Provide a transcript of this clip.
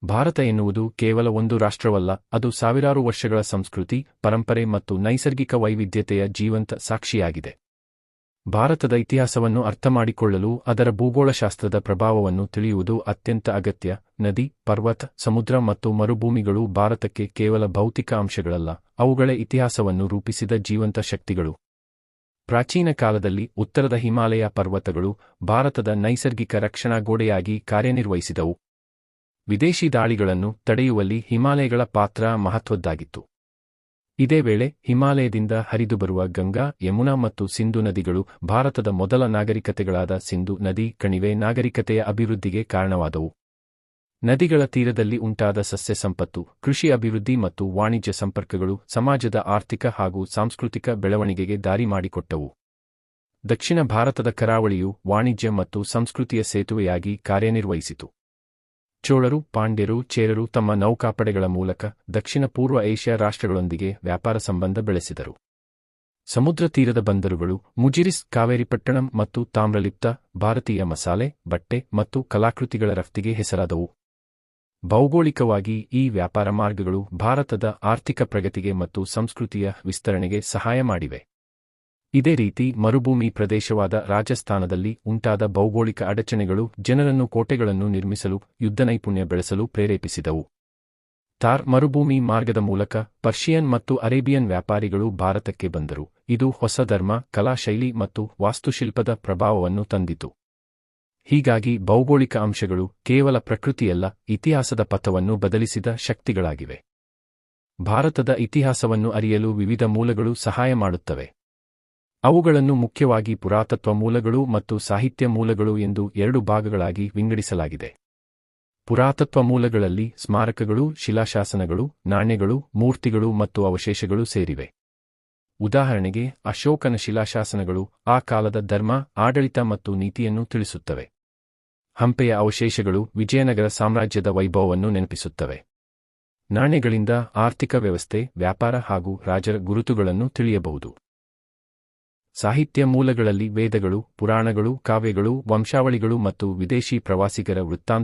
ಭಾರತ ಎನ್ನುವುದು ಕೇವಲ ಒಂದು ರಾಷ್ಟ್ರವಲ್ಲ, ಅದು ಸಾವಿರಾರು ವರ್ಷಗಳ ಸಂಸ್ಕೃತಿ, ಪರಂಪರೆ ಮತ್ತು ನೈಸರ್ಗಿಕ ವೈವಿಧ್ಯತೆಯ ಜೀವಂತ ಸಾಕ್ಷಿಯಾಗಿದೆ. ಭಾರತದ ಇತಿಹಾಸವನ್ನು ಅರ್ಥಮಾಡಿಕೊಳ್ಳಲು ಅದರ ಭೂಗೋಳಶಾಸ್ತ್ರದ ಪ್ರಭಾವವನ್ನು ತಿಳಿಯುವುದು ಅತ್ಯಂತ ಅಗತ್ಯ. ನದಿ, ಪರ್ವತ, ಸಮುದ್ರ ಮತ್ತು ಮರುಭೂಮಿಗಳು ಭಾರತಕ್ಕೆ ಕೇವಲ ಭೌತಿಕ ಅಂಶಗಳಲ್ಲ, ಅವುಗಳೇ ಇತಿಹಾಸವನ್ನು ರೂಪಿಸಿದ ಜೀವಂತ ಶಕ್ತಿಗಳು. ಪ್ರಾಚೀನ ಕಾಲದಲ್ಲಿ ಉತ್ತರದ ಹಿಮಾಲಯ ಪರ್ವತಗಳು ಭಾರತದ ನೈಸರ್ಗಿಕ ರಕ್ಷಣಾ ಗೋಡೆಯಾಗಿ ಕಾರ್ಯನಿರ್ವಹಿಸಿದವು. ವಿದೇಶಿ ದಾಳಿಗಳನ್ನು ತಡೆಯುವಲ್ಲಿ ಹಿಮಾಲಯಗಳ ಪಾತ್ರ ಮಹತ್ವದ್ದಾಗಿತ್ತು. ಇದೇ ವೇಳೆ ಹಿಮಾಲಯದಿಂದ ಹರಿದುಬರುವ ಗಂಗಾ, ಯಮುನಾ ಮತ್ತು ಸಿಂಧು ನದಿಗಳು ಭಾರತದ ಮೊದಲ ನಾಗರಿಕತೆಗಳಾದ ಸಿಂಧು ನದಿ ಕಣಿವೆ ನಾಗರಿಕತೆಯ ಅಭಿವೃದ್ಧಿಗೆ ಕಾರಣವಾದವು. ನದಿಗಳ ತೀರದಲ್ಲಿ ಉಂಟಾದ ಸಸ್ಯ ಸಂಪತ್ತು, ಕೃಷಿ ಅಭಿವೃದ್ಧಿ ಮತ್ತು ವಾಣಿಜ್ಯ ಸಂಪರ್ಕಗಳು ಸಮಾಜದ ಆರ್ಥಿಕ ಹಾಗೂ ಸಾಂಸ್ಕೃತಿಕ ಬೆಳವಣಿಗೆಗೆ ದಾರಿ ಮಾಡಿಕೊಟ್ಟವು. ದಕ್ಷಿಣ ಭಾರತದ ಕರಾವಳಿಯು ವಾಣಿಜ್ಯ ಮತ್ತು ಸಂಸ್ಕೃತಿಯ ಸೇತುವೆಯಾಗಿ ಕಾರ್ಯನಿರ್ವಹಿಸಿತು. ಚೋಳರು, ಪಾಂಡ್ಯರು, ಚೇರರು ತಮ್ಮ ನೌಕಾಪಡೆಗಳ ಮೂಲಕ ದಕ್ಷಿಣ ಪೂರ್ವ ಏಷ್ಯಾ ರಾಷ್ಟ್ರಗಳೊಂದಿಗೆ ವ್ಯಾಪಾರ ಸಂಬಂಧ ಬೆಳೆಸಿದರು. ಸಮುದ್ರ ತೀರದ ಬಂದರುಗಳು ಮುಜಿರಿಸ್, ಕಾವೇರಿಪಟ್ಟಣಂ ಮತ್ತು ತಾಮ್ರಲಿಪ್ತ ಭಾರತೀಯ ಮಸಾಲೆ, ಬಟ್ಟೆ ಮತ್ತು ಕಲಾಕೃತಿಗಳ ರಫ್ತಿಗೆ ಹೆಸರಾದವು. ಭೌಗೋಳಿಕವಾಗಿ ಈ ವ್ಯಾಪಾರ ಮಾರ್ಗಗಳು ಭಾರತದ ಆರ್ಥಿಕ ಪ್ರಗತಿಗೆ ಮತ್ತು ಸಂಸ್ಕೃತಿಯ ವಿಸ್ತರಣೆಗೆ ಸಹಾಯ ಮಾಡಿವೆ. ಇದೇ ರೀತಿ ಮರುಭೂಮಿ ಪ್ರದೇಶವಾದ ರಾಜಸ್ಥಾನದಲ್ಲಿ ಉಂಟಾದ ಭೌಗೋಳಿಕ ಅಡಚಣೆಗಳು ಜನರನ್ನು ಕೋಟೆಗಳನ್ನು ನಿರ್ಮಿಸಲು, ಯುದ್ಧ ನೈಪುಣ್ಯ ಬೆಳೆಸಲು ಪ್ರೇರೇಪಿಸಿದವು. ಥಾರ್ ಮರುಭೂಮಿ ಮಾರ್ಗದ ಮೂಲಕ ಪರ್ಷಿಯನ್ ಮತ್ತು ಅರೇಬಿಯನ್ ವ್ಯಾಪಾರಿಗಳು ಭಾರತಕ್ಕೆ ಬಂದರು. ಇದು ಹೊಸ ಧರ್ಮ, ಕಲಾ ಶೈಲಿ ಮತ್ತು ವಾಸ್ತುಶಿಲ್ಪದ ಪ್ರಭಾವವನ್ನು ತಂದಿತು. ಹೀಗಾಗಿ ಭೌಗೋಳಿಕ ಅಂಶಗಳು ಕೇವಲ ಪ್ರಕೃತಿಯಲ್ಲ, ಇತಿಹಾಸದ ಪಥವನ್ನು ಬದಲಿಸಿದ ಶಕ್ತಿಗಳಾಗಿವೆ. ಭಾರತದ ಇತಿಹಾಸವನ್ನು ಅರಿಯಲು ವಿವಿಧ ಮೂಲಗಳು ಸಹಾಯ ಮಾಡುತ್ತವೆ. ಅವುಗಳನ್ನು ಮುಖ್ಯವಾಗಿ ಪುರಾತತ್ವ ಮೂಲಗಳು ಮತ್ತು ಸಾಹಿತ್ಯ ಮೂಲಗಳು ಎಂದು ಎರಡು ಭಾಗಗಳಾಗಿ ವಿಂಗಡಿಸಲಾಗಿದೆ. ಪುರಾತತ್ವ ಮೂಲಗಳಲ್ಲಿ ಸ್ಮಾರಕಗಳು, ಶಿಲಾಶಾಸನಗಳು, ನಾಣ್ಯಗಳು, ಮೂರ್ತಿಗಳು ಮತ್ತು ಅವಶೇಷಗಳು ಸೇರಿವೆ. ಉದಾಹರಣೆಗೆ, ಅಶೋಕನ ಶಿಲಾಶಾಸನಗಳು ಆ ಕಾಲದ ಧರ್ಮ, ಆಡಳಿತ ಮತ್ತು ನೀತಿಯನ್ನು ತಿಳಿಸುತ್ತವೆ. ಹಂಪೆಯ ಅವಶೇಷಗಳು ವಿಜಯನಗರ ಸಾಮ್ರಾಜ್ಯದ ವೈಭವವನ್ನು ನೆನಪಿಸುತ್ತವೆ. ನಾಣ್ಯಗಳಿಂದ ಆರ್ಥಿಕ ವ್ಯವಸ್ಥೆ, ವ್ಯಾಪಾರ ಹಾಗೂ ರಾಜರ ಗುರುತುಗಳನ್ನು ತಿಳಿಯಬಹುದು. ಸಾಹಿತ್ಯ ಮೂಲಗಳಲ್ಲಿ ವೇದಗಳು, ಪುರಾಣಗಳು, ಕಾವ್ಯಗಳು, ವಂಶಾವಳಿಗಳು ಮತ್ತು ವಿದೇಶಿ ಪ್ರವಾಸಿಗರ ವೃತ್ತಾಂತಗಳು